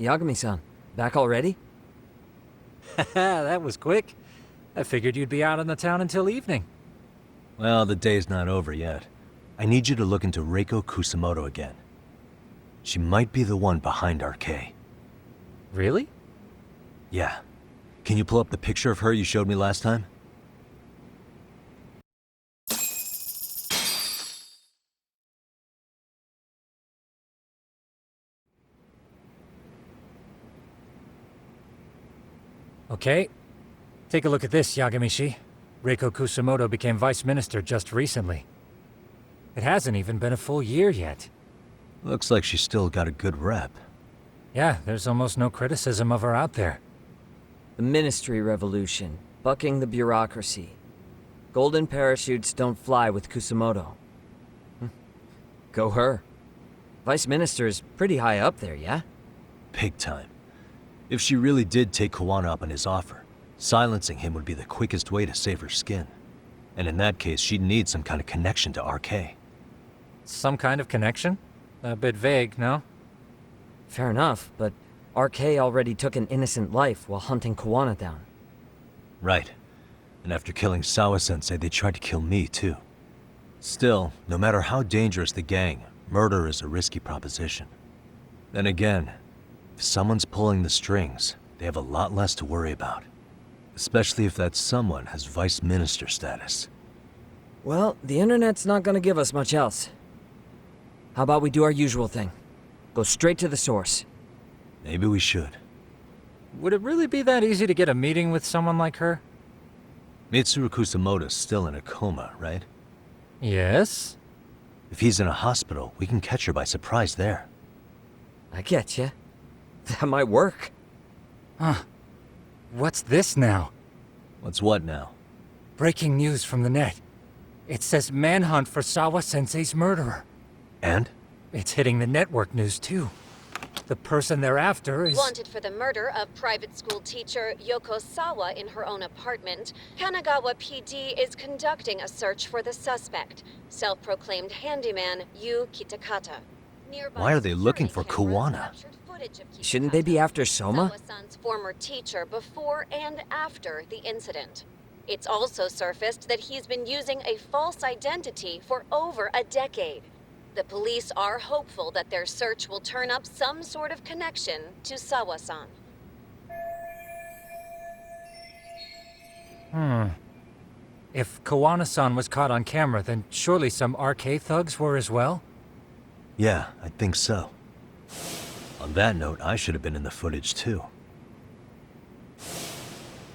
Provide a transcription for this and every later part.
Yagami-san, back already? That was quick. I figured you'd be out in the town until evening. Well, the day's not over yet. I need you to look into Reiko Kusamoto again. She might be the one behind RK. Really? Yeah. Can you pull up the picture of her you showed me last time? Okay. Take a look at this, Yagamishi. Reiko Kusamoto became vice minister just recently. It hasn't even been a full year yet. Looks like she's still got a good rep. Yeah, there's almost no criticism of her out there. The Ministry Revolution, bucking the bureaucracy. Golden parachutes don't fly with Kusamoto. Go her. Vice Minister's pretty high up there, yeah? Big time. If she really did take Kawana up on his offer, silencing him would be the quickest way to save her skin. And in that case, she'd need some kind of connection to RK. Some kind of connection? A bit vague, no? Fair enough, but RK already took an innocent life while hunting Kawana down. Right. And after killing Sawa-sensei, they tried to kill me, too. Still, no matter how dangerous the gang, murder is a risky proposition. Then again, if someone's pulling the strings, they have a lot less to worry about. Especially if that someone has vice minister status. Well, the internet's not gonna give us much else. How about we do our usual thing? Go straight to the source. Maybe we should. Would it really be that easy to get a meeting with someone like her? Mitsuru Kusamoto's still in a coma, right? Yes? If he's in a hospital, we can catch her by surprise there. I getcha. That might work. Huh. What's this now? What's what now? Breaking news from the net. It says manhunt for Sawa-sensei's murderer. And? It's hitting the network news too. The person they're after is... Wanted for the murder of private school teacher Yoko Sawa in her own apartment, Kanagawa PD is conducting a search for the suspect, self-proclaimed handyman Yu Kitakata. Nearby Why are they looking for security cameras Kawana? captured footage of Shouldn't they be Kitakata, after Soma? Sawa-san's former teacher before and after the incident. It's also surfaced that he's been using a false identity for over a decade. The police are hopeful that their search will turn up some sort of connection to Sawa-san. If Kawana-san was caught on camera, then surely some RK thugs were as well? Yeah, I think so. On that note, I should have been in the footage too.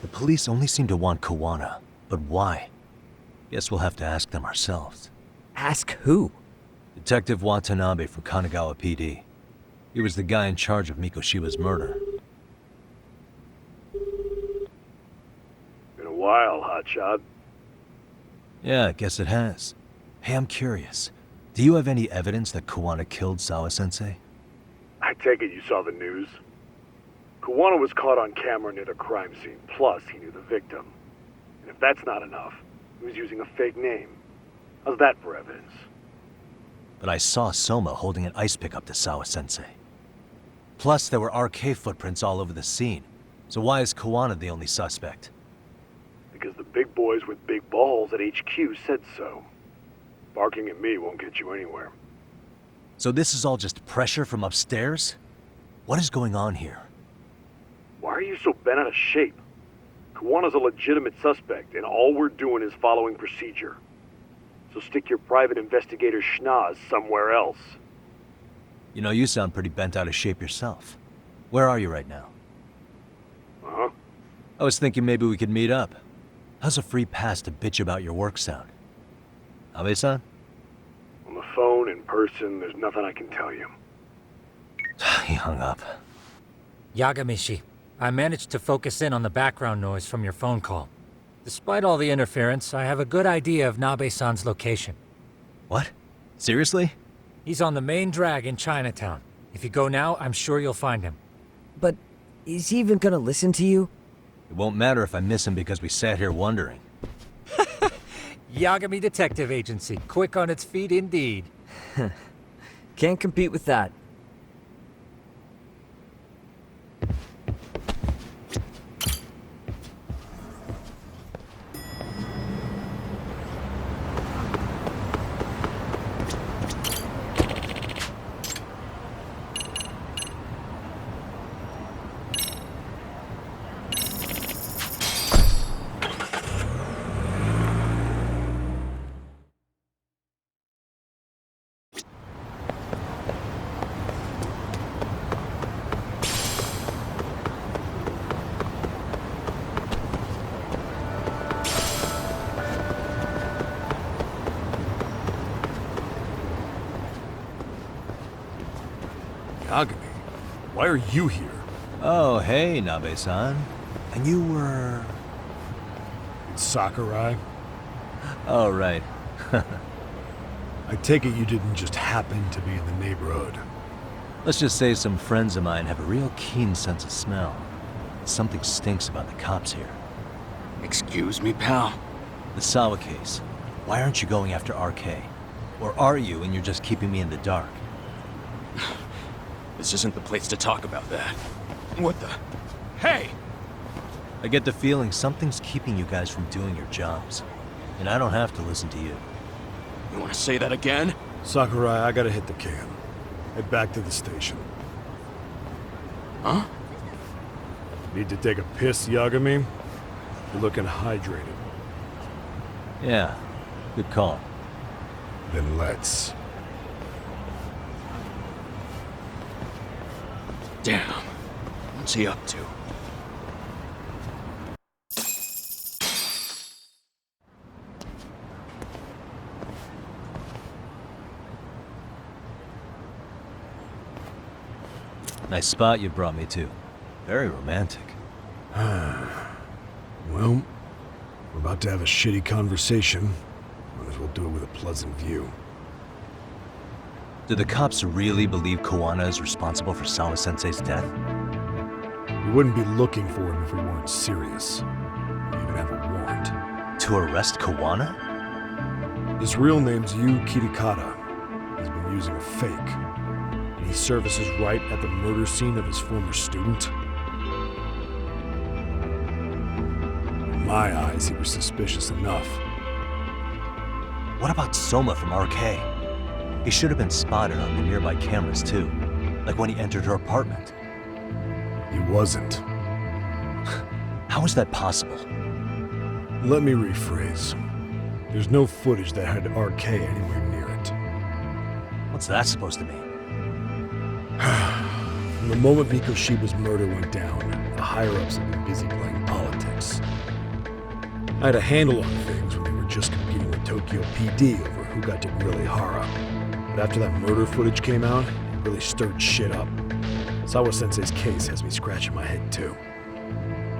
The police only seem to want Kawana, but why? Guess we'll have to ask them ourselves. Ask who? Detective Watanabe from Kanagawa PD. He was the guy in charge of Mikoshiba's murder. Been a while, hotshot. Yeah, I guess it has. Hey, I'm curious. Do you have any evidence that Kawana killed Sawa-sensei? I take it you saw the news. Kawana was caught on camera near the crime scene, plus he knew the victim. And if that's not enough, he was using a fake name. How's that for evidence? But I saw Soma holding an ice pick up to Sawa-sensei. Plus, there were RK footprints all over the scene. So why is Kawana the only suspect? Because the big boys with big balls at HQ said so. Barking at me won't get you anywhere. So this is all just pressure from upstairs? What is going on here? Why are you so bent out of shape? Kawana's a legitimate suspect, and all we're doing is following procedure. So stick your private investigator schnoz somewhere else. You know, you sound pretty bent out of shape yourself. Where are you right now? Uh-huh. I was thinking maybe we could meet up. How's a free pass to bitch about your work sound? Abe-san? On the phone, in person, there's nothing I can tell you. He hung up. Yagamishi, I managed to focus in on the background noise from your phone call. Despite all the interference, I have a good idea of Nabe-san's location. What? Seriously? He's on the main drag in Chinatown. If you go now, I'm sure you'll find him. But is he even gonna listen to you? It won't matter if I miss him because we sat here wondering. Yagami Detective Agency, quick on its feet indeed. Can't compete with that. Yagami, why are you here? Oh, hey, Nabe-san. And you were... It's Sakurai. Oh, right. I take it you didn't just happen to be in the neighborhood. Let's just say some friends of mine have a real keen sense of smell. Something stinks about the cops here. Excuse me, pal? The Sawa case. Why aren't you going after RK? Or are you and you're just keeping me in the dark? This isn't the place to talk about that. What the... Hey! I get the feeling something's keeping you guys from doing your jobs. And I don't have to listen to you. You want to say that again? Sakurai, I gotta hit the can. Head back to the station. Huh? Need to take a piss, Yagami? You're looking hydrated. Yeah, good call. Then let's. Damn. What's he up to? Nice spot you brought me to. Very romantic. Well, we're about to have a shitty conversation. Might as well do it with a pleasant view. Do the cops really believe Koana is responsible for Sawa-sensei's death? We wouldn't be looking for him if we weren't serious. We even have a warrant. To arrest Koana? His real name's Yu Kitakata. He's been using a fake. And he services right at the murder scene of his former student. In my eyes, he was suspicious enough. What about Soma from RK? He should have been spotted on the nearby cameras too. Like when he entered her apartment. He wasn't. How is that possible? Let me rephrase. There's no footage that had RK anywhere near it. What's that supposed to mean? From the moment Mikoshiba's murder went down, the higher-ups have been busy playing politics. I had a handle on things when they were just competing with Tokyo PD over who got to grill Ihara. But after that murder footage came out, it really stirred shit up. Sawa-sensei's case has me scratching my head too.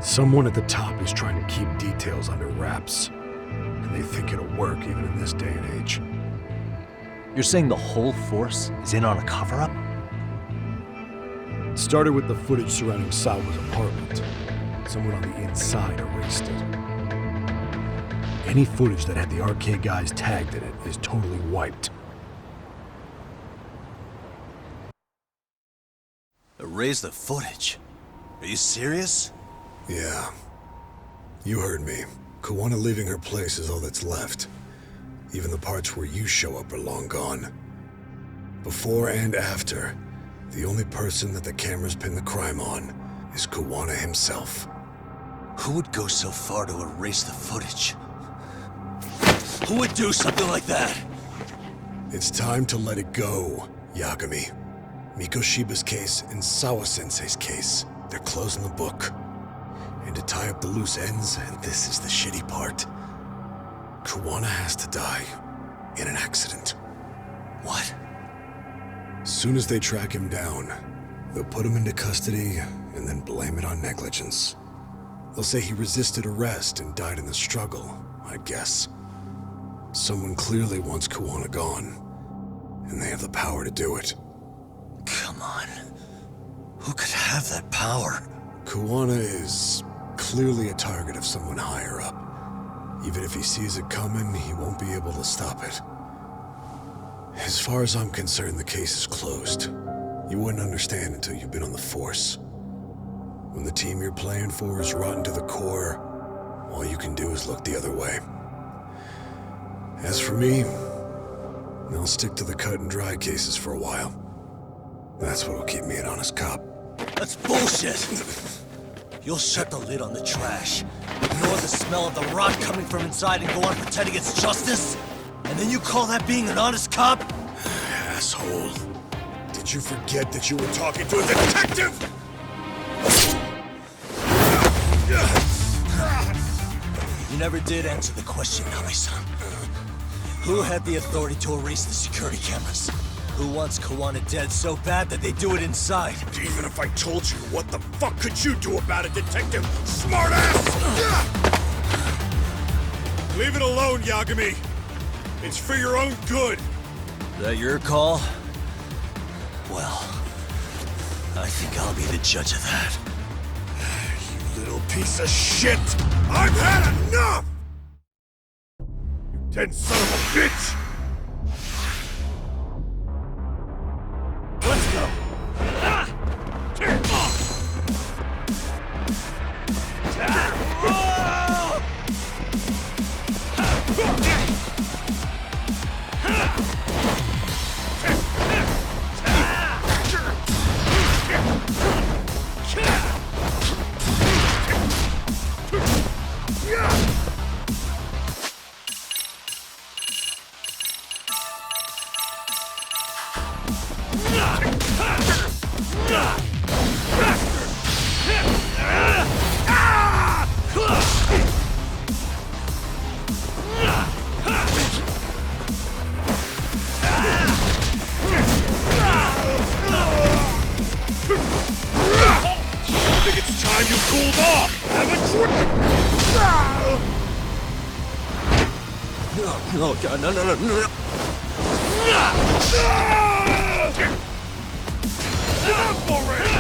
Someone at the top is trying to keep details under wraps. And they think it'll work even in this day and age. You're saying the whole force is in on a cover-up? It started with the footage surrounding Sawa's apartment. Someone on the inside erased it. Any footage that had the RK guys tagged in it is totally wiped. Erase the footage? Are you serious? Yeah. You heard me. Koana leaving her place is all that's left. Even the parts where you show up are long gone. Before and after, the only person that the cameras pin the crime on is Koana himself. Who would go so far to erase the footage? Who would do something like that? It's time to let it go, Yagami. Mikoshiba's case and Sawa-sensei's case, they're closing the book. And to tie up the loose ends, and this is the shitty part, Koana has to die in an accident. What? As soon as they track him down, they'll put him into custody and then blame it on negligence. They'll say he resisted arrest and died in the struggle, I'd guess. Someone clearly wants Koana gone, and they have the power to do it. Come on. Who could have that power? Koana is clearly a target of someone higher up. Even if he sees it coming, he won't be able to stop it. As far as I'm concerned, the case is closed. You wouldn't understand until you've been on the force. When the team you're playing for is rotten to the core, all you can do is look the other way. As for me, I'll stick to the cut and dry cases for a while. That's what'll keep me an honest cop. That's bullshit! You'll shut the lid on the trash, ignore the smell of the rot coming from inside and go on pretending it's justice? And then you call that being an honest cop? Asshole. Did you forget that you were talking to a detective? You never did answer the question, Nabe-san. Who had the authority to erase the security cameras? Who wants Kawana dead so bad that they do it inside? Even if I told you, what the fuck could you do about it, Detective Smartass? Leave it alone, Yagami. It's for your own good. Is that your call? Well, I think I'll be the judge of that. You little piece of shit! I've had enough! You dead son of a bitch! Let's go! I think it's time you cooled off! Have a drink! No, God, no. Enough already!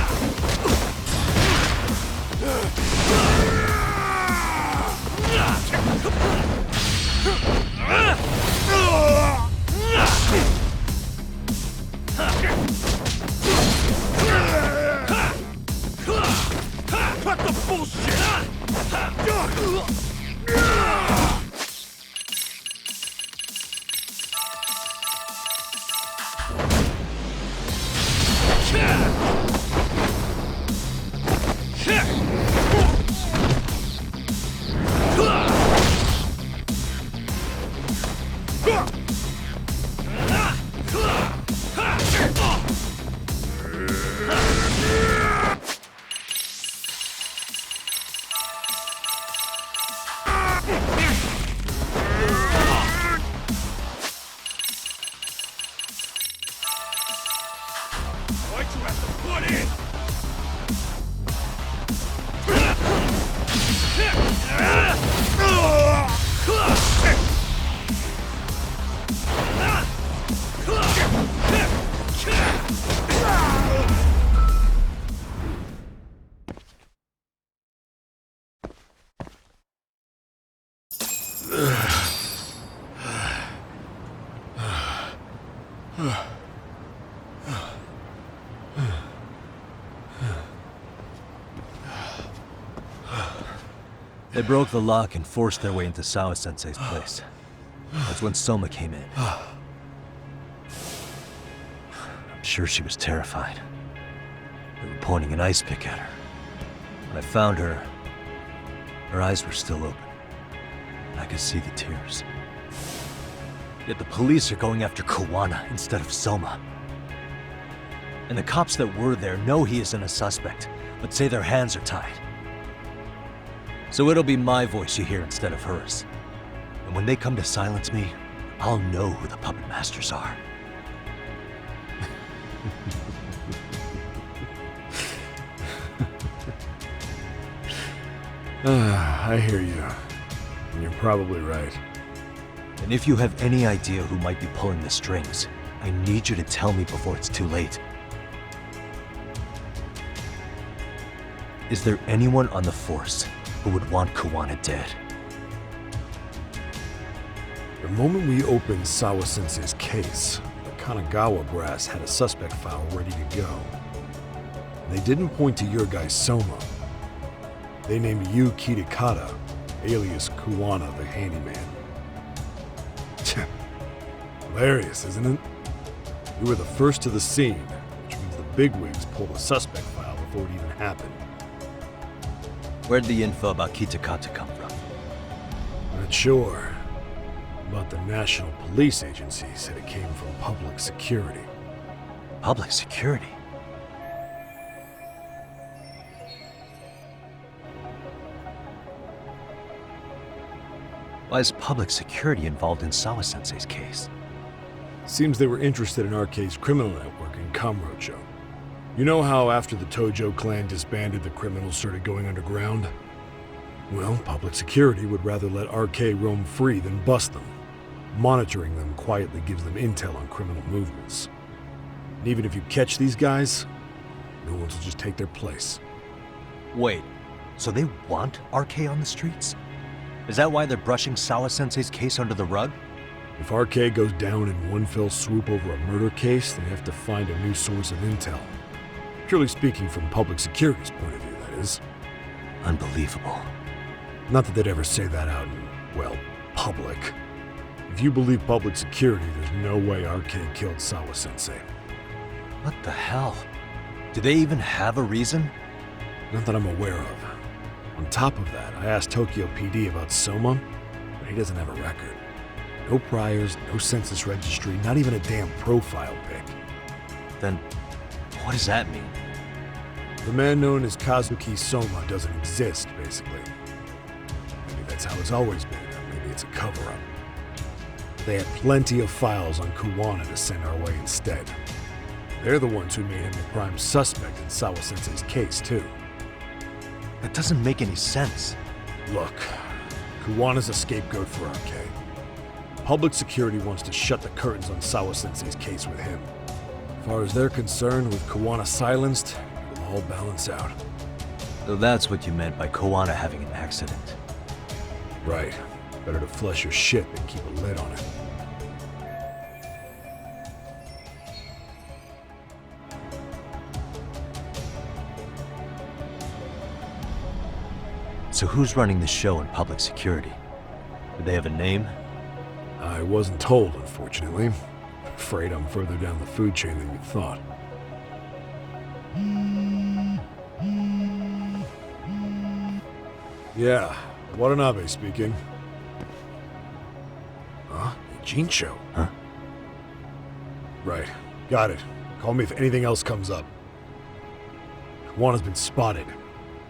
Cut the bullshit! Why'd you have to put in? They broke the lock and forced their way into Sawa-sensei's place. That's when Soma came in. I'm sure she was terrified. They were pointing an ice pick at her. When I found her, her eyes were still open. I could see the tears. Yet the police are going after Kawana instead of Soma. And the cops that were there know he isn't a suspect, but say their hands are tied. So it'll be my voice you hear instead of hers. And when they come to silence me, I'll know who the puppet masters are. I hear you. And you're probably right. And if you have any idea who might be pulling the strings, I need you to tell me before it's too late. Is there anyone on the force who would want Kawana dead? The moment we opened Sawa-sensei's case, the Kanagawa brass had a suspect file ready to go. They didn't point to your guy Soma. They named you Kitakata, alias Kawana the handyman. Hilarious, isn't it? You were the first to the scene, which means the bigwigs pulled the suspect file before it even happened. Where'd the info about Kitakata come from? Not sure. But the National Police Agency said it came from public security. Public security? Why is public security involved in Sawa-sensei's case? Seems they were interested in RK's criminal network in Kamurocho. You know how after the Tojo clan disbanded, the criminals started going underground? Well, public security would rather let RK roam free than bust them. Monitoring them quietly gives them intel on criminal movements. And even if you catch these guys, no one will just take their place. Wait, so they want RK on the streets? Is that why they're brushing Sawa-sensei's case under the rug? If RK goes down in one fell swoop over a murder case, they have to find a new source of intel. Purely speaking, from public security's point of view, that is. Unbelievable. Not that they'd ever say that out in, well, public. If you believe public security, there's no way RK killed Sawa-sensei. What the hell? Do they even have a reason? Not that I'm aware of. On top of that, I asked Tokyo PD about Soma, but he doesn't have a record. No priors, no census registry, not even a damn profile pic. Then, what does that mean? The man known as Kazuki Soma doesn't exist, basically. Maybe that's how it's always been, or maybe it's a cover-up. They had plenty of files on Kuwana to send our way instead. They're the ones who made him the prime suspect in Sawa-sensei's case, too. That doesn't make any sense. Look, Kuwana's a scapegoat for RK. Public security wants to shut the curtains on Sawa-sensei's case with him. As far as they're concerned, with Kuwana silenced, it'll all balance out. So that's what you meant by Koana having an accident. Right. Better to flush your shit than keep a lid on it. So who's running the show in public security? Do they have a name? I wasn't told, unfortunately. Afraid I'm further down the food chain than you thought. Yeah, Watanabe speaking. Huh? Jincho? Huh? Right. Got it. Call me if anything else comes up. Juan has been spotted.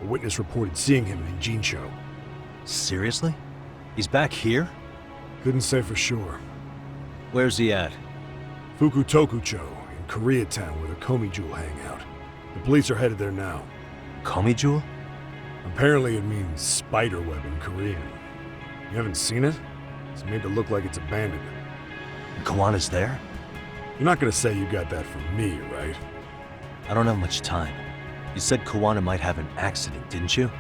A witness reported seeing him in Jincho. Seriously? He's back here? Couldn't say for sure. Where's he at? Fukutokucho, in Koreatown, where the Komi Jewel hang out. The police are headed there now. Komi Jewel? Apparently it means spider web in Korean. You haven't seen it? It's made to look like it's abandoned. And Kawana's there? You're not gonna say you got that from me, right? I don't have much time. You said Kawana might have an accident, didn't you?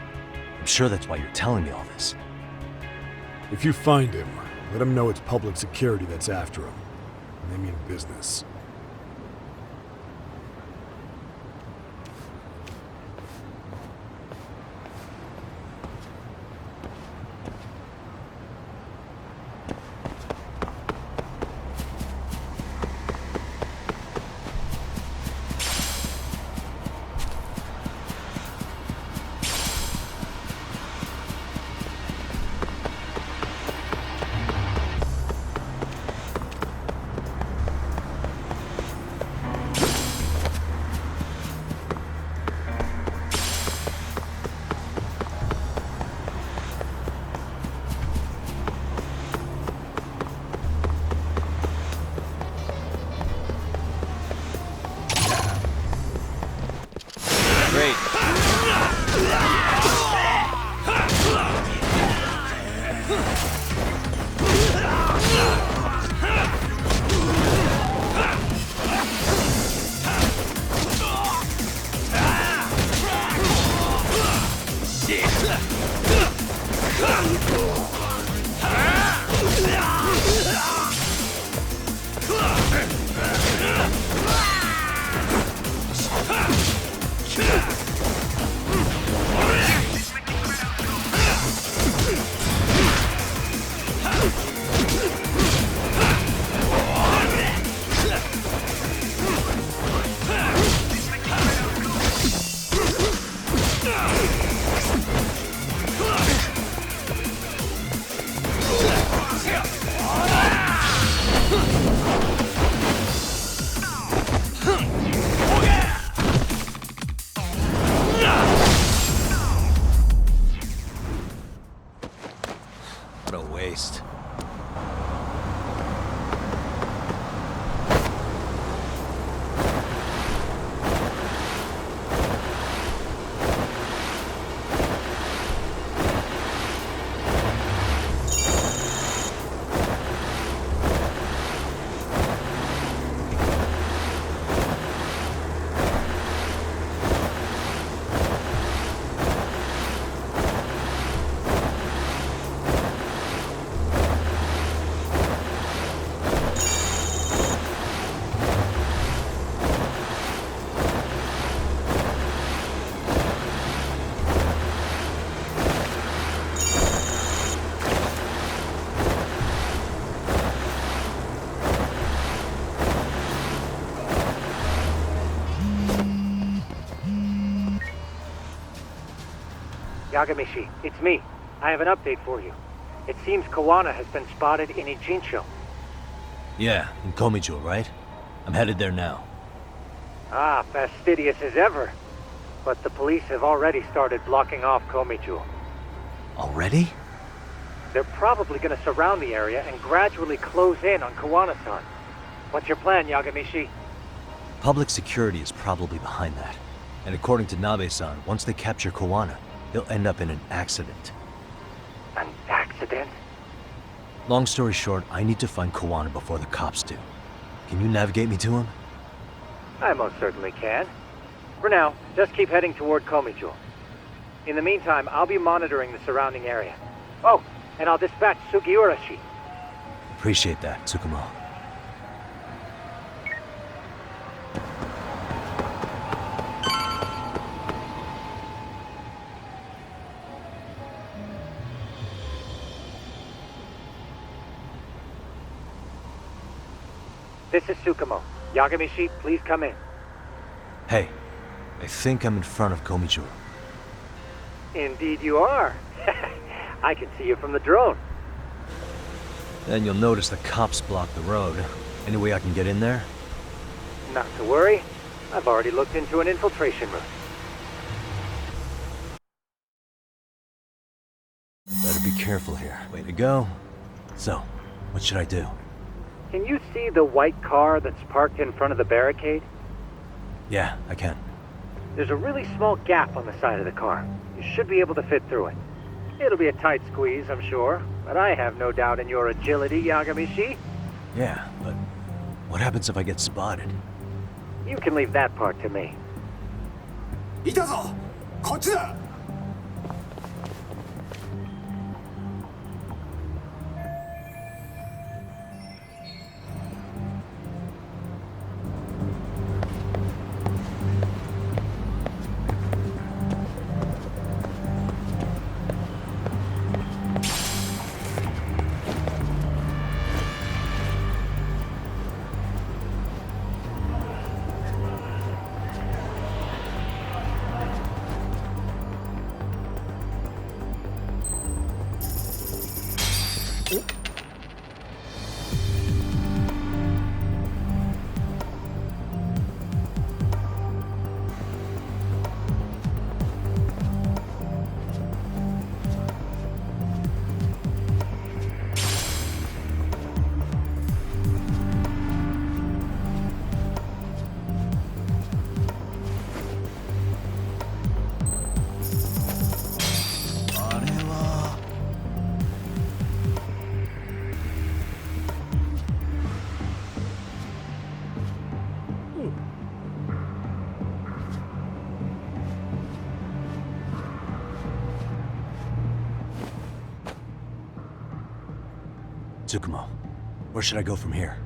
I'm sure that's why you're telling me all this. If you find him, let him know it's public security that's after him. And they mean business. Great. What a waste. Yagamishi, it's me. I have an update for you. It seems Kawana has been spotted in Ijincho. Yeah, in Komijo, right? I'm headed there now. Ah, fastidious as ever. But the police have already started blocking off Komijo. Already? They're probably going to surround the area and gradually close in on Kawana-san. What's your plan, Yagamishi? Public security is probably behind that. And according to Nabe-san, once they capture Kawana, he'll end up in an accident. An accident? Long story short, I need to find Kawana before the cops do. Can you navigate me to him? I most certainly can. For now, just keep heading toward Komijo. In the meantime, I'll be monitoring the surrounding area. Oh, and I'll dispatch Sugiurashi. Appreciate that, Tsukumo. This is Tsukumo. Yagamishi, please come in. Hey, I think I'm in front of Komijo. Indeed you are. I can see you from the drone. Then you'll notice the cops block the road. Any way I can get in there? Not to worry. I've already looked into an infiltration route. Better be careful here. Way to go. So, what should I do? Can you see the white car that's parked in front of the barricade? Yeah, I can. There's a really small gap on the side of the car. You should be able to fit through it. It'll be a tight squeeze, I'm sure, but I have no doubt in your agility, Yagamishi. Yeah, but what happens if I get spotted? You can leave that part to me. いたぞこっちだ Tsukumo, where should I go from here?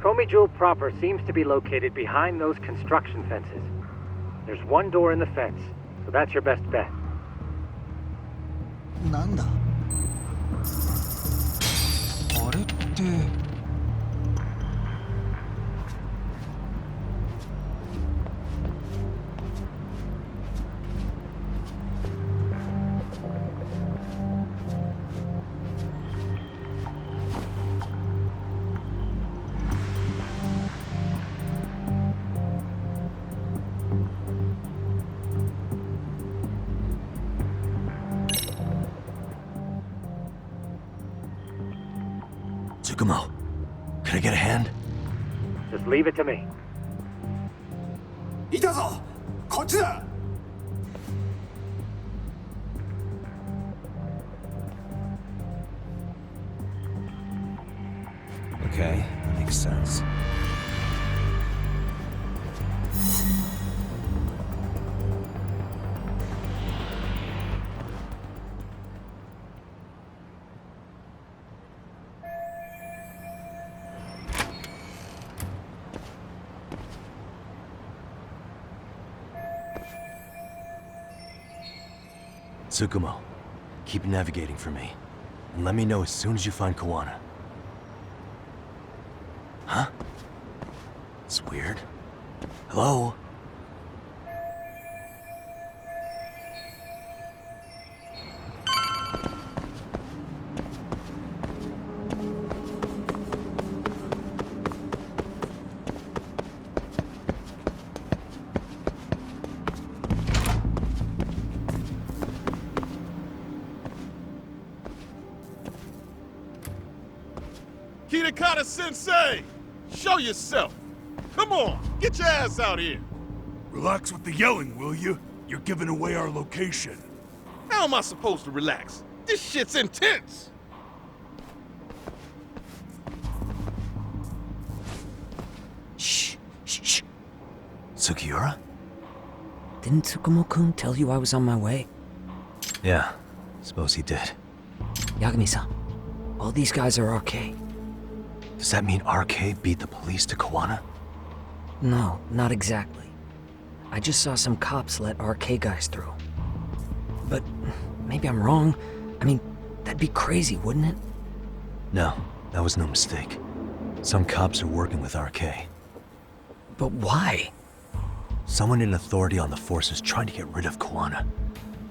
Komijo proper seems to be located behind those construction fences. There's one door in the fence, so that's your best bet. なんだあれって Tsukumo, can I get a hand? Just leave it to me. いたぞこっちだ Okay, that makes sense. Tsukumo, keep navigating for me. And let me know as soon as you find Kawana. Huh? It's weird. Hello? Kitakata-sensei! Show yourself! Come on, get your ass out here! Relax with the yelling, will you? You're giving away our location. How am I supposed to relax? This shit's intense! Shh, shh, shh. Sugiura? Didn't Tsukumo-kun tell you I was on my way? Yeah, suppose he did. Yagami-san, all these guys are RK. Does that mean RK beat the police to Kawana? No, not exactly. I just saw some cops let RK guys through. But maybe I'm wrong. I mean, that'd be crazy, wouldn't it? No, that was no mistake. Some cops are working with RK. But why? Someone in authority on the force is trying to get rid of Kawana.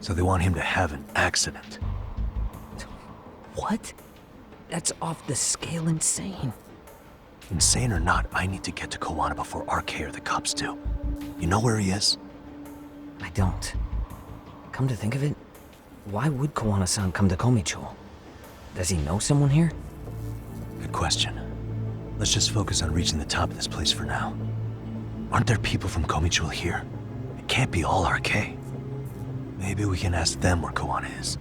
So they want him to have an accident. What? That's off the scale insane. Insane or not, I need to get to Kawana before RK or the cops do. You know where he is? I don't. Come to think of it, why would Kawana-san come to Komicho? Does he know someone here? Good question. Let's just focus on reaching the top of this place for now. Aren't there people from Komicho here? It can't be all RK. Maybe we can ask them where Kawana is.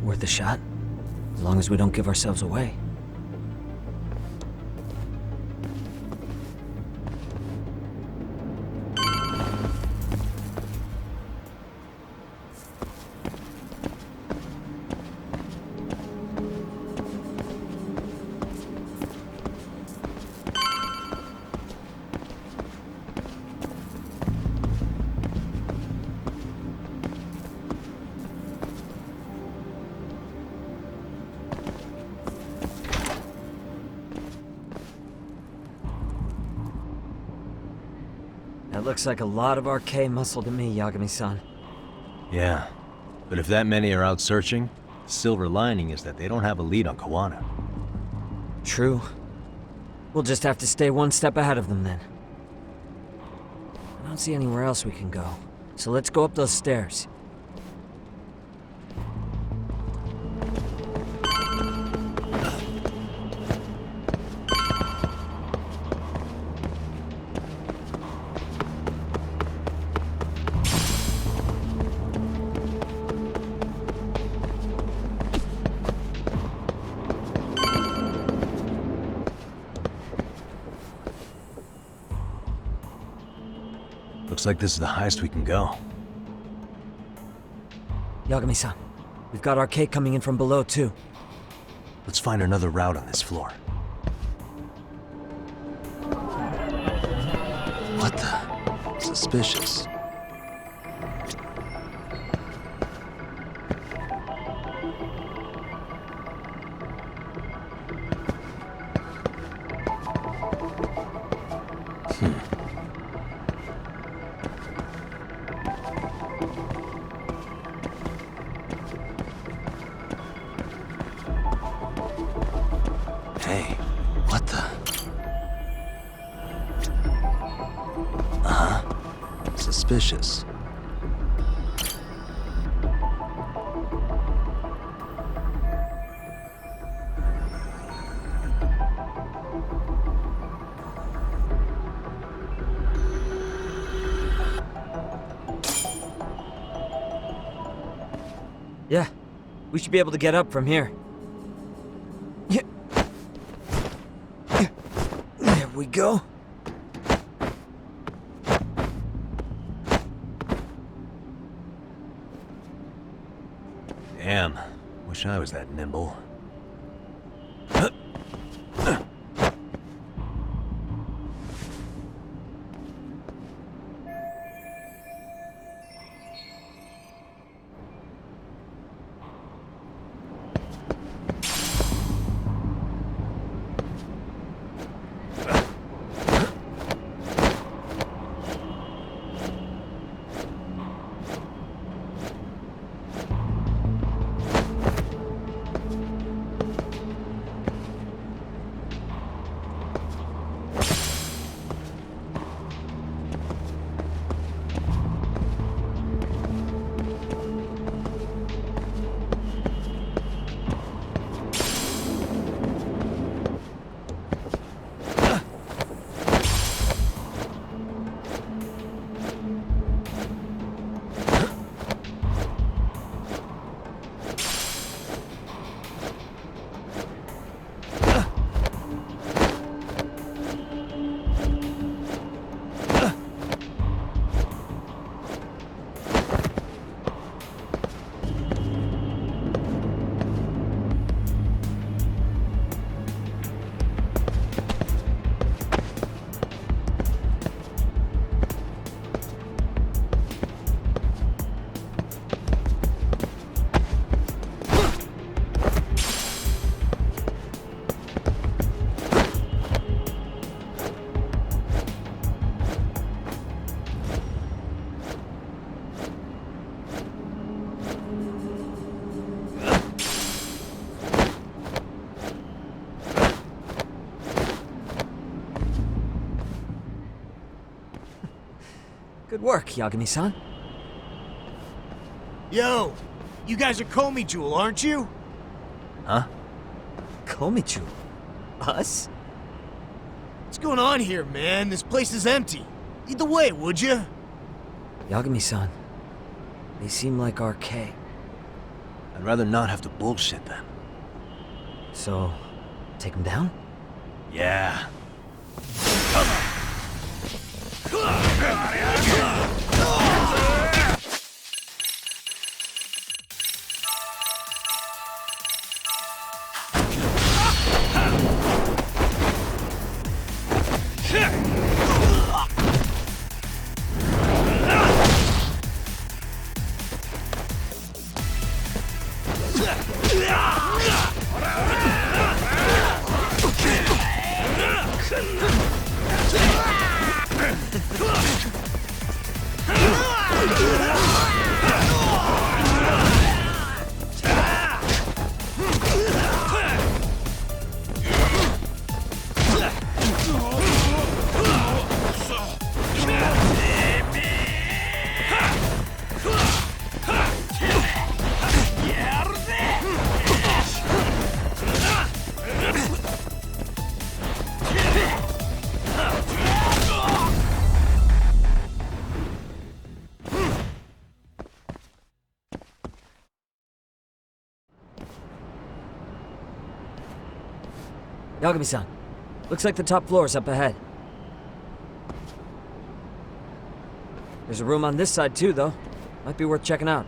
Worth a shot. As long as we don't give ourselves away. That looks like a lot of RK muscle to me, Yagami-san. Yeah, but if that many are out searching, the silver lining is that they don't have a lead on Kawana. True. We'll just have to stay one step ahead of them then. I don't see anywhere else we can go, so let's go up those stairs. Looks like this is the highest we can go. Yagami-san, we've got RK coming in from below too. Let's find another route on this floor. What the? Suspicious. Hey, what the? Suspicious. Yeah, we should be able to get up from here. There we go. Damn, wish I was that nimble. Good work, Yagami-san. Yo, you guys are Comey Jewel, aren't you? Huh? Komichu? Us? What's going on here, man? This place is empty. Lead the way, would you? Yagami-san, they seem like RK. I'd rather not have to bullshit them. So, take them down? Yeah. Yagami-san, looks like the top floor is up ahead. There's a room on this side too, though. Might be worth checking out.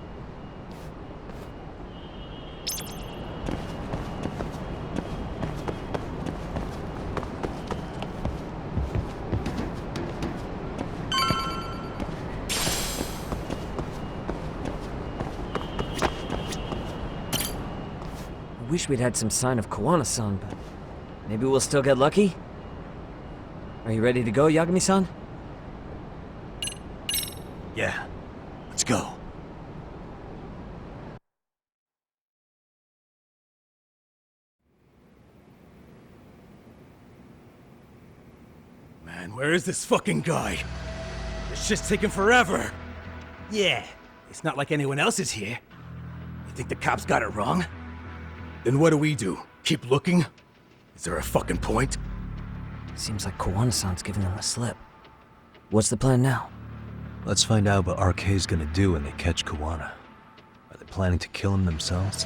I wish we'd had some sign of Kawana-san, but maybe we'll still get lucky? Are you ready to go, Yagami-san? Yeah. Let's go. Man, where is this fucking guy? This shit's taking forever. Yeah, it's not like anyone else is here. You think the cops got it wrong? Then what do? Keep looking? Is there a fucking point? Seems like Kawana-san's giving them a slip. What's the plan now? Let's find out what RK's gonna do when they catch Kawana. Are they planning to kill him themselves?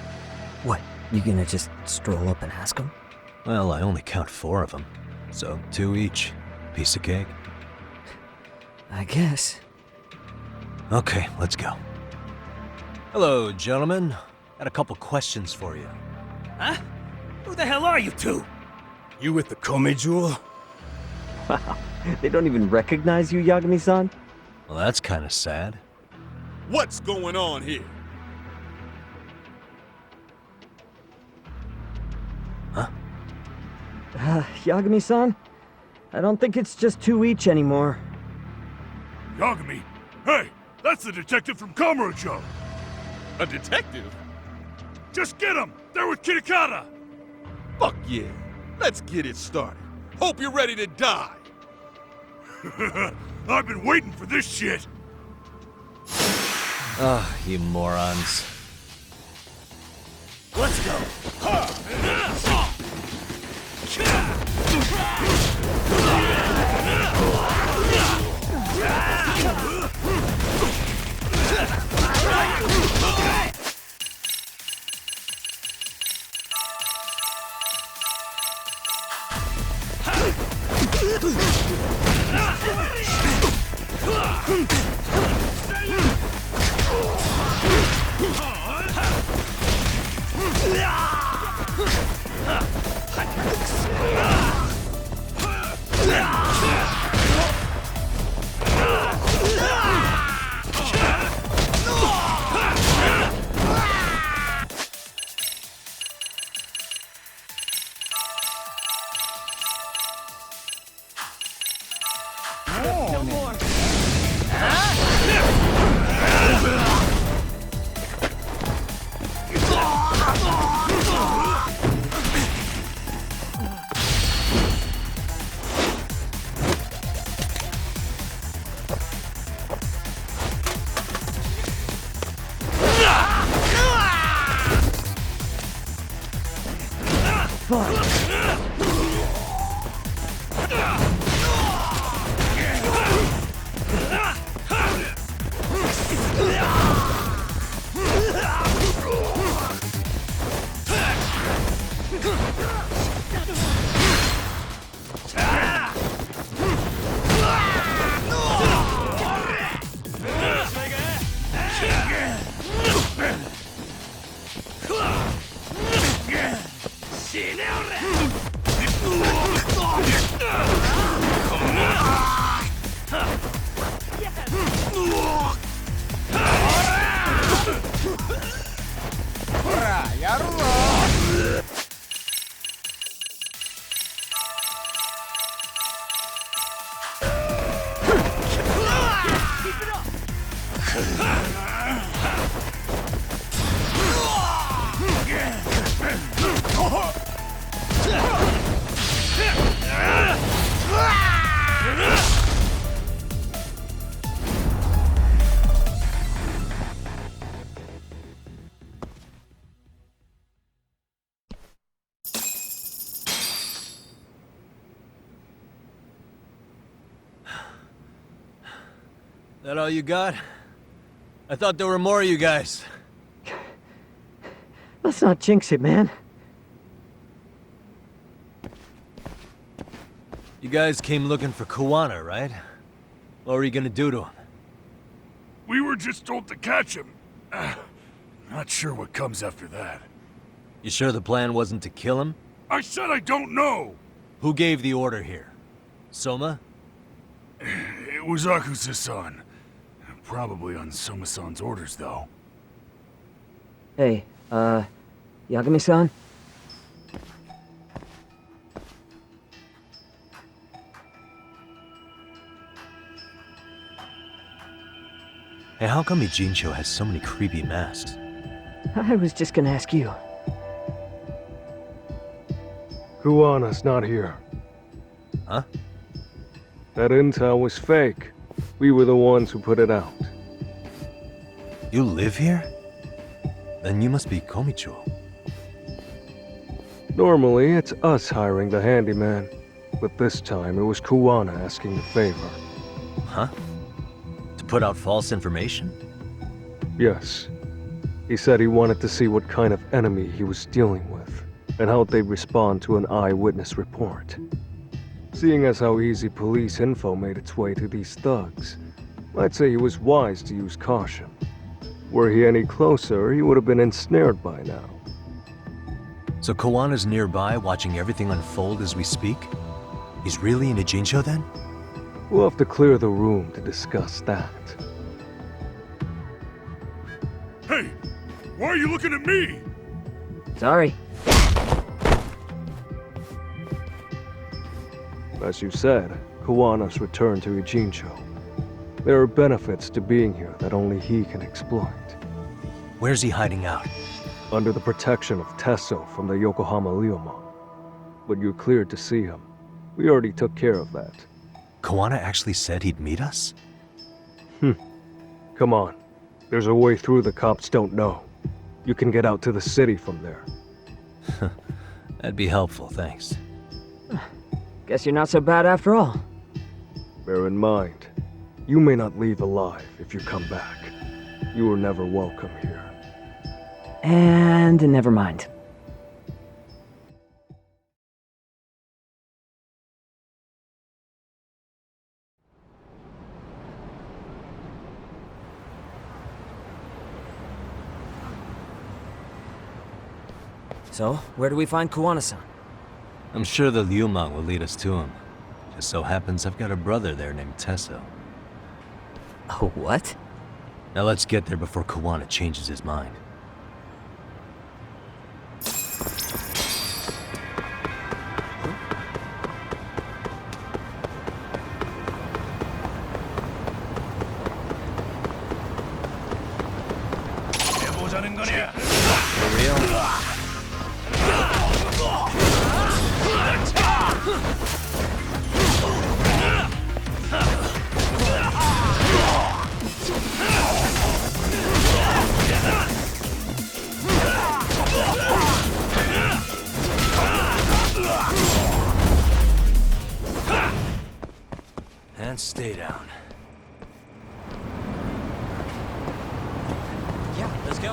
What, you gonna just stroll up and ask them? Well, I only count 4 of them. So 2 each. Piece of cake. I guess. Okay, let's go. Hello, gentlemen. Got a couple questions for you. Huh? Who the hell are you two? You with the Comey Jewel? Wow, they don't even recognize you, Yagami-san? Well, that's kind of sad. What's going on here? Huh? Yagami-san? I don't think it's just 2 each anymore. Yagami? Hey, that's the detective from Kamurocho. A detective? Just get him! They're with Kitakata! Fuck yeah. Let's get it started. Hope you're ready to die. I've been waiting for this shit. Ah, you morons. Let's go. No more. Huh? fun. That all you got? I thought there were more of you guys. Let's not jinx it, man. You guys came looking for Kuwana, right? What were you gonna do to him? We were just told to catch him. Not sure what comes after that. You sure the plan wasn't to kill him? I said I don't know! Who gave the order here? Soma? It was Akusa-san. Probably on Soma-san's orders, though. Hey, Yagami-san? Hey, how come Ijincho has so many creepy masks? I was just gonna ask you. Kuwana's not here. Huh? That intel was fake. We were the ones who put it out. You live here? Then you must be Komicho. Normally, it's us hiring the handyman, but this time it was Kuwana asking the favor. Huh? To put out false information? Yes. He said he wanted to see what kind of enemy he was dealing with, and how they'd respond to an eyewitness report. Seeing as how easy police info made its way to these thugs, I'd say he was wise to use caution. Were he any closer, he would have been ensnared by now. So Kawana's nearby, watching everything unfold as we speak? He's really in Ijincho then? We'll have to clear the room to discuss that. Hey! Why are you looking at me? Sorry. As you said, Kawana's returned to Ijincho. There are benefits to being here that only he can exploit. Where's he hiding out? Under the protection of Tesso from the Yokohama Ryomon. But you're cleared to see him. We already took care of that. Kawana actually said he'd meet us? Come on. There's a way through the cops don't know. You can get out to the city from there. That'd be helpful, thanks. Guess you're not so bad after all. Bear in mind, you may not leave alive if you come back. You were never welcome here. And never mind. So, where do we find Kuwana-san? I'm sure the Ryumang will lead us to him. Just so happens I've got a brother there named Tesso. Oh, what? Now let's get there before Kawana changes his mind. For real? and stay down. Yeah, let's go.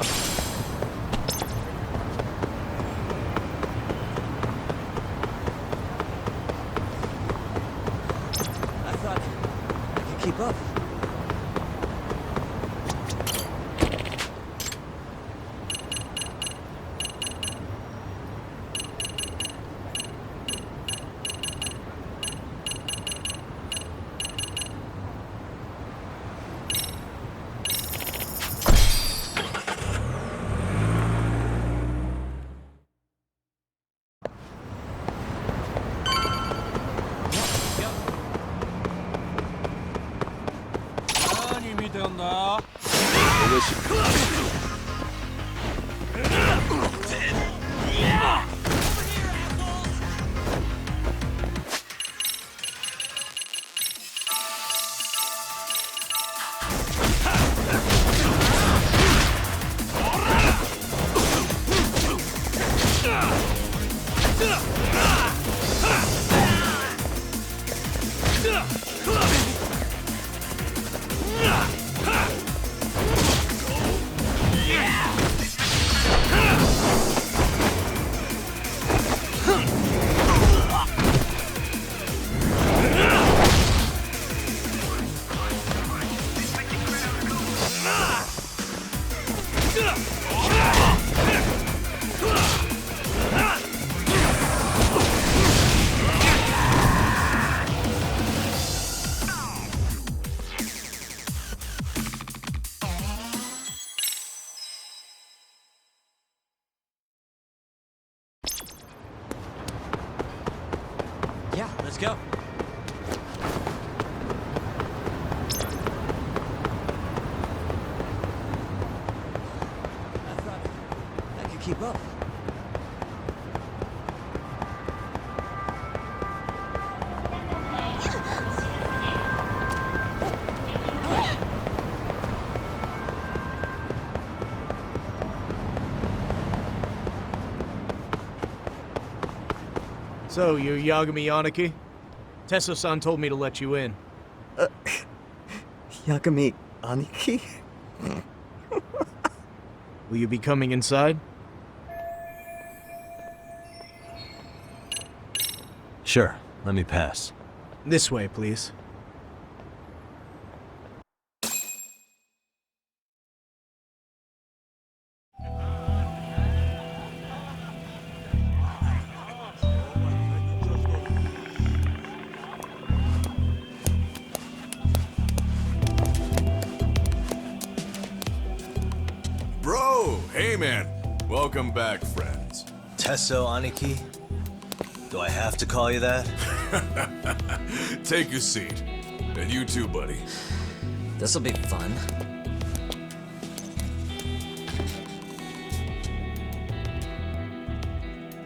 I thought I could keep up. Yeah, let's go. I thought I could keep up. So, you're Yagami Yaniki? Tesso-san told me to let you in. Yagami Aniki? Will you be coming inside? Sure, let me pass. This way, please. Bro, hey man. Welcome back, friends. Tesso Aniki? Do I have to call you that? Take a seat. And you too, buddy. This'll be fun.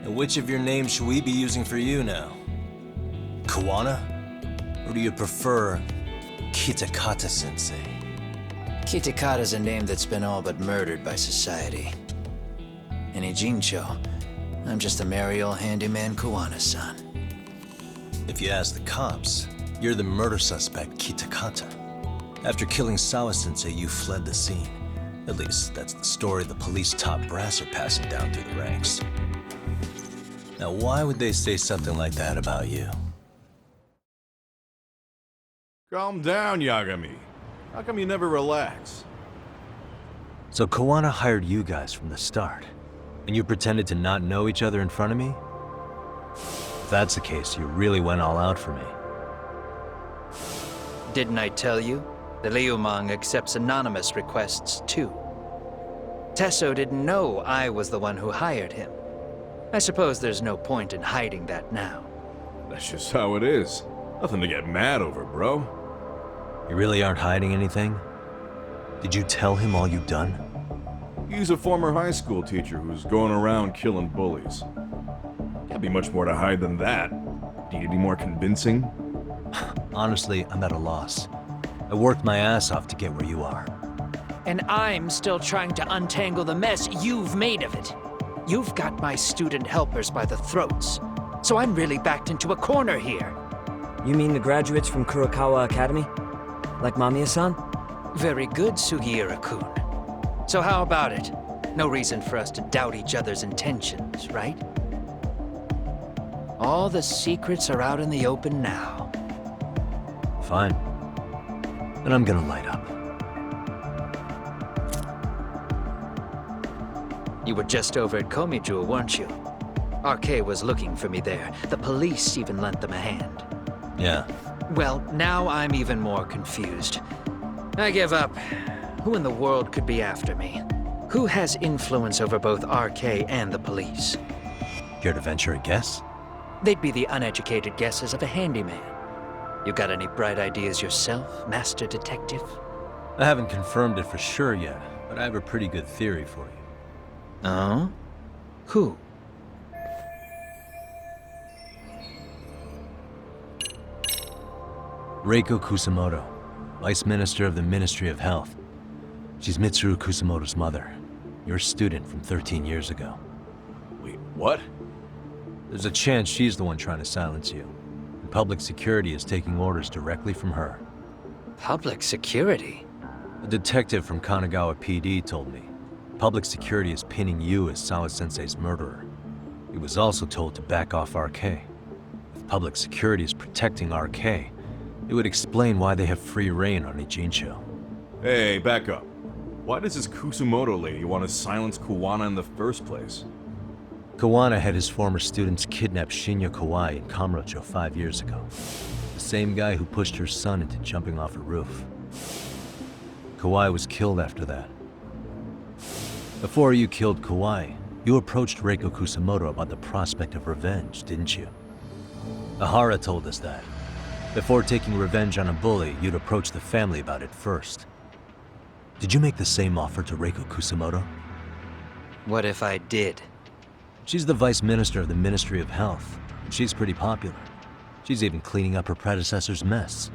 And which of your names should we be using for you now? Kawana? Or do you prefer Kitakata-sensei? Kitakata's a name that's been all but murdered by society. And in Jincho, I'm just a merry old handyman Kawana-san. If you ask the cops, you're the murder suspect, Kitakata. After killing Sawa-sensei, you fled the scene. At least, that's the story the police top brass are passing down through the ranks. Now, why would they say something like that about you? Calm down, Yagami. How come you never relax? So Kawana hired you guys from the start, and you pretended to not know each other in front of me? If that's the case, you really went all out for me. Didn't I tell you? The Liumang accepts anonymous requests, too. Tesso didn't know I was the one who hired him. I suppose there's no point in hiding that now. That's just how it is. Nothing to get mad over, bro. You really aren't hiding anything? Did you tell him all you've done? He's a former high school teacher who's going around killing bullies. Can't be much more to hide than that. Do you need any more convincing? Honestly, I'm at a loss. I worked my ass off to get where you are. And I'm still trying to untangle the mess you've made of it. You've got my student helpers by the throats, so I'm really backed into a corner here. You mean the graduates from Kurokawa Academy? Like Mamiya-san? Very good, Sugiura-kun. So how about it? No reason for us to doubt each other's intentions, right? All the secrets are out in the open now. Fine. Then I'm gonna light up. You were just over at Komijul, weren't you? RK was looking for me there. The police even lent them a hand. Yeah. Well, now I'm even more confused. I give up. Who in the world could be after me? Who has influence over both RK and the police? Care to venture a guess? They'd be the uneducated guesses of a handyman. You got any bright ideas yourself, Master Detective? I haven't confirmed it for sure yet, but I have a pretty good theory for you. Oh? Who? Reiko Kusamoto, Vice Minister of the Ministry of Health. She's Mitsuru Kusamoto's mother, your student from 13 years ago. Wait, what? There's a chance she's the one trying to silence you. And public security is taking orders directly from her. Public security? A detective from Kanagawa PD told me. Public security is pinning you as Sawa-sensei's murderer. He was also told to back off RK. If public security is protecting RK, it would explain why they have free reign on Ijincho. Hey, back up. Why does this Kusumoto lady want to silence Kuwana in the first place? Kawana had his former students kidnap Shinya Kawai in Kamurocho 5 years ago. The same guy who pushed her son into jumping off a roof. Kawai was killed after that. Before you killed Kawai, you approached Reiko Kusamoto about the prospect of revenge, didn't you? Ahara told us that. Before taking revenge on a bully, you'd approach the family about it first. Did you make the same offer to Reiko Kusamoto? What if I did? She's the Vice Minister of the Ministry of Health, and she's pretty popular. She's even cleaning up her predecessor's mess.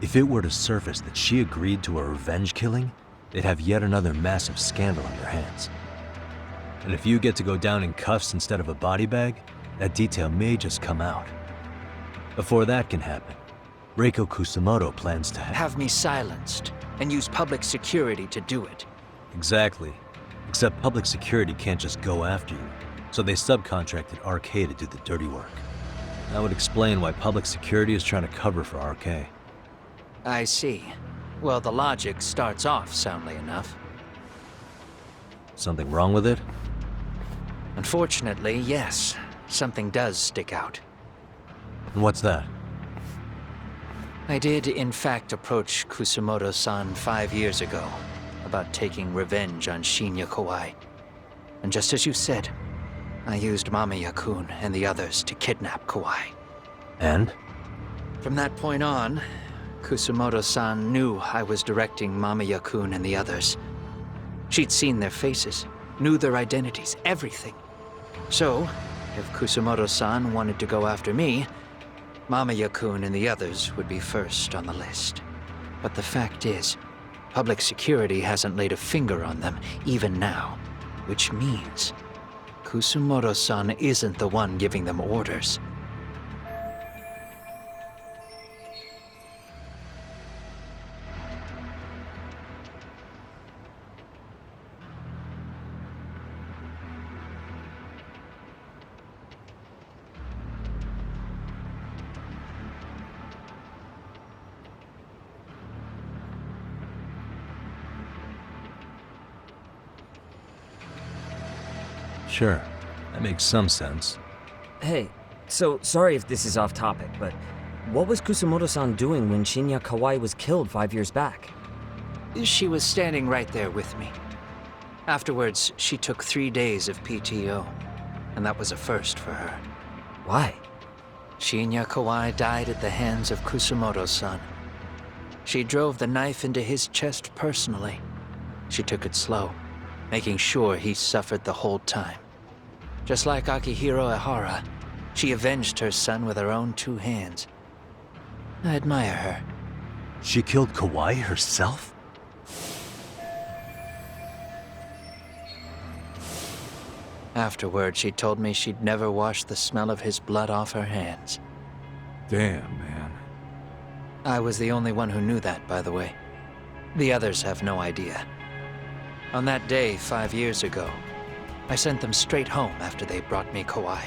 If it were to surface that she agreed to a revenge killing, they'd have yet another massive scandal on their hands. And if you get to go down in cuffs instead of a body bag, that detail may just come out. Before that can happen, Reiko Kusamoto plans to have me silenced and use public security to do it. Exactly. Except public security can't just go after you, so they subcontracted RK to do the dirty work. That would explain why public security is trying to cover for RK. I see. Well, the logic starts off soundly enough. Something wrong with it? Unfortunately, yes. Something does stick out. And what's that? I did, in fact, approach Kusumoto-san 5 years ago about taking revenge on Shinya Kawai. And just as you said, I used Mamiya-kun and the others to kidnap Kawai. And? From that point on, Kusumoto-san knew I was directing Mamiya-kun and the others. She'd seen their faces, knew their identities, everything. So, if Kusumoto-san wanted to go after me, Mamiya-kun and the others would be first on the list. But the fact is, public security hasn't laid a finger on them, even now. Which means, Kusumoto-san isn't the one giving them orders. Sure, that makes some sense. Hey, so sorry if this is off topic, but what was Kusumoto-san doing when Shinya Kawai was killed 5 years back? She was standing right there with me. Afterwards, she took 3 days of PTO, and that was a first for her. Why? Shinya Kawai died at the hands of Kusumoto-san. She drove the knife into his chest personally. She took it slow, making sure he suffered the whole time. Just like Akihiro Ehara, she avenged her son with her own 2 hands. I admire her. She killed Kawai herself? Afterward, she told me she'd never wash the smell of his blood off her hands. Damn, man. I was the only one who knew that, by the way. The others have no idea. On that day 5 years ago, I sent them straight home after they brought me Kawai.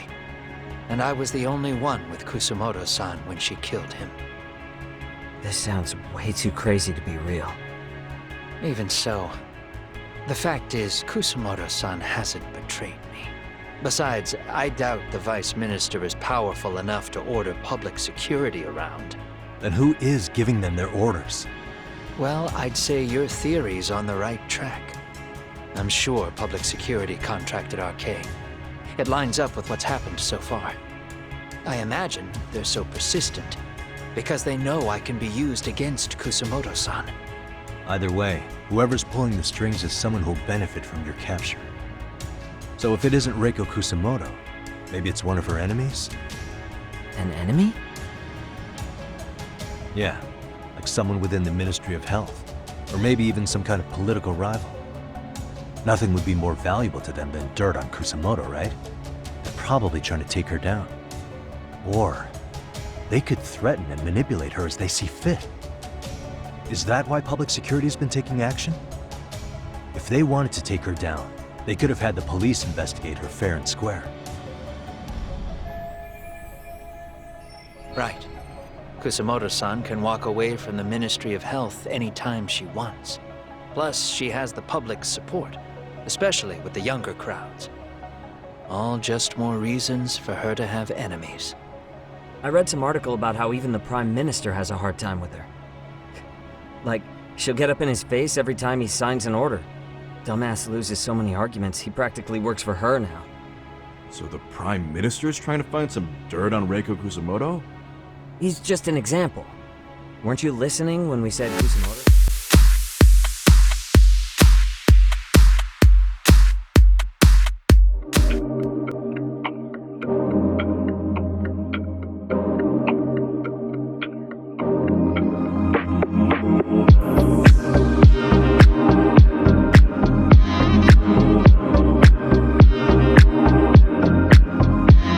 And I was the only one with Kusumoto-san when she killed him. This sounds way too crazy to be real. Even so, the fact is, Kusumoto-san hasn't betrayed me. Besides, I doubt the Vice Minister is powerful enough to order public security around. Then who is giving them their orders? Well, I'd say your theory's on the right track. I'm sure public security contracted RK. It lines up with what's happened so far. I imagine they're so persistent because they know I can be used against Kusumoto-san. Either way, whoever's pulling the strings is someone who'll benefit from your capture. So if it isn't Reiko Kusumoto, maybe it's one of her enemies? An enemy? Yeah, like someone within the Ministry of Health, or maybe even some kind of political rival. Nothing would be more valuable to them than dirt on Kusumoto, right? They're probably trying to take her down. Or they could threaten and manipulate her as they see fit. Is that why public security's been taking action? If they wanted to take her down, they could have had the police investigate her fair and square. Right. Kusumoto-san can walk away from the Ministry of Health anytime she wants. Plus, she has the public's support, especially with the younger crowds. All just more reasons for her to have enemies. I read some article about how even the Prime Minister has a hard time with her. Like, she'll get up in his face every time he signs an order. Dumbass loses so many arguments, he practically works for her now. So the Prime Minister's trying to find some dirt on Reiko Kusumoto? He's just an example. Weren't you listening when we said Kusumoto?